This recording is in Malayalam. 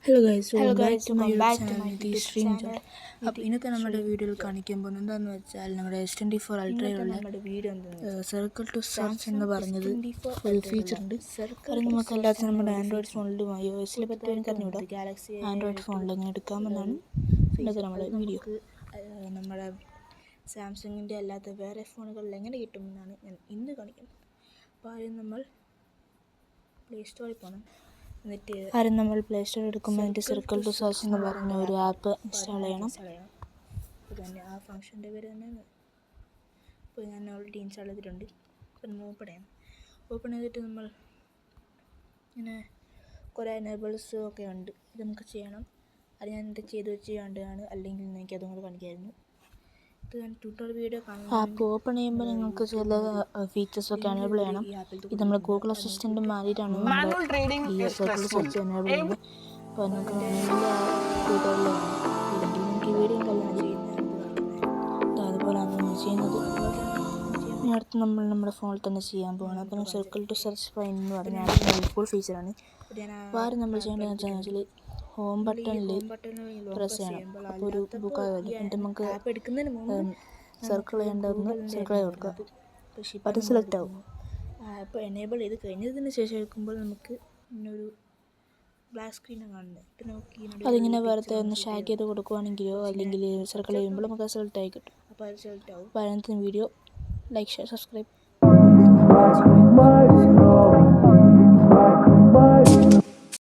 Hello guys, welcome back to my YouTube to my channel YouTube stream channel. അപ്പോൾ ഇന്നത്തെ നമ്മുടെ വീഡിയോയിൽ കാണിക്കാൻ പോകുന്നത് എന്താണെന്ന് വെച്ചാൽ നമ്മുടെ S24 അൾട്രയിലുള്ള സർക്കിൾ ടു സെർച്ച് എന്ന് പറഞ്ഞത് ഒരു ഫീച്ചർ ഉണ്ട്. അത് നമുക്ക് എല്ലാത്തിനും നമ്മുടെ ആൻഡ്രോയിഡ് ഫോണിലും iOS-ലെ പറ്റി എനിക്ക് അറിഞ്ഞൂടാ. ആൻഡ്രോയിഡ് ഫോണിൽ എങ്ങനെ എടുക്കാമെന്നാണ് ഇന്നത്തെ നമ്മുടെ വീഡിയോ. നമ്മുടെ സാംസങ്ങിൻ്റെ അല്ലാത്ത വേറെ ഫോണുകളിൽ എങ്ങനെ കിട്ടുമെന്നാണ് ഞാൻ ഇന്ന് കാണിക്കുന്നത്. അപ്പോൾ ആദ്യം നമ്മൾ പ്ലേ സ്റ്റോറിൽ പോകണം. നമ്മൾ പ്ലേ സ്റ്റോർ എടുക്കുമ്പോൾ അതിൻ്റെ സർക്കിൾ ടു സെർച്ച് എന്ന് പറഞ്ഞ ഒരു ആപ്പ് ഇൻസ്റ്റാൾ ചെയ്യണം. അപ്പോൾ തന്നെ ആ ഫംഗ്ഷൻ്റെ പേര് തന്നെയാണ്. അപ്പോൾ ഞാൻ ഓൾറെഡി ഇൻസ്റ്റാൾ ചെയ്തിട്ടുണ്ട്. അപ്പോൾ നമ്മൾ ഓപ്പൺ ചെയ്തിട്ട് നമ്മൾ ഇങ്ങനെ കുറേ എനേബിൾസ് ഒക്കെ ഉണ്ട്. ഇത് നമുക്ക് ചെയ്യണം. അത് ഞാൻ ഇത് ചെയ്ത് വെച്ചാണ്, അല്ലെങ്കിൽ എനിക്ക് അതും കൂടെ കാണിക്കായിരുന്നു. ഇത് ഞാൻ ട്യൂട്ടോറിയൽ വീഡിയോ കാണും. ആപ്പ് ഓപ്പൺ ചെയ്യുമ്പോൾ നിങ്ങൾക്ക് ചില ഫീച്ചേഴ്സൊക്കെ എനേബിൾ ചെയ്യണം. ഇത് നമ്മൾ ഗൂഗിൾ അസിസ്റ്റൻ്റ് മാറിയിട്ടാണ് ഈ സർക്കിൾ സെർച്ച് എനേബിൾ ചെയ്യുന്നത്. അപ്പോൾ നമുക്ക് ട്യൂട്ടോറിയൽ അല്ലെങ്കിൽ നിങ്ങൾക്ക് ഈ വീഡിയോ കല്യാണം ചെയ്യുന്നത് അതുപോലെയാണ് നമ്മൾ ചെയ്യുന്നത്. ഇനി അടുത്ത് നമ്മൾ നമ്മുടെ ഫോണിൽ തന്നെ ചെയ്യാൻ പോകണം. അപ്പോൾ സർക്കിൾ ടു സെർച്ച് ഫൈൻ എന്ന് പറഞ്ഞ ആപ്പിൻ്റെ ഹെൽപ്ഫുൾ ഫീച്ചറാണ്. അപ്പോൾ ആരും നമ്മൾ ചെയ്യേണ്ടതെന്ന് വെച്ചാൽ ഹോം ബട്ടണിൽ പ്രസ് ചെയ്യണം. അപ്പോൾ ഒരു ബുക്ക് ആകും. എന്നിട്ട് നമുക്ക് സർക്കിൾ ചെയ്യേണ്ടതെന്ന് സർക്കിൾ ചെയ്ത് കൊടുക്കുക. അത് സെലക്ട് ആവും. അപ്പോൾ എനേബിൾ ചെയ്ത് കഴിഞ്ഞതിന് ശേഷം എടുക്കുമ്പോൾ നമുക്ക് ഇന്നൊരു ബ്ലാക്ക് സ്ക്രീനാണ് കാണുന്നത്. പിന്നെ നമുക്ക് അതിങ്ങനെ വെറുതെ ഒന്ന് ഷാഗ് ചെയ്ത് കൊടുക്കുകയാണെങ്കിലോ അല്ലെങ്കിൽ സർക്കിൾ ചെയ്യുമ്പോൾ നമുക്ക് സെലക്ട് ആയി കിട്ടും. അപ്പോൾ അത് സെലക്ട് ആവും. അപ്പോൾ അതിനകത്ത് വീഡിയോ ലൈക്ക്, ഷെയർ, സബ്സ്ക്രൈബ്.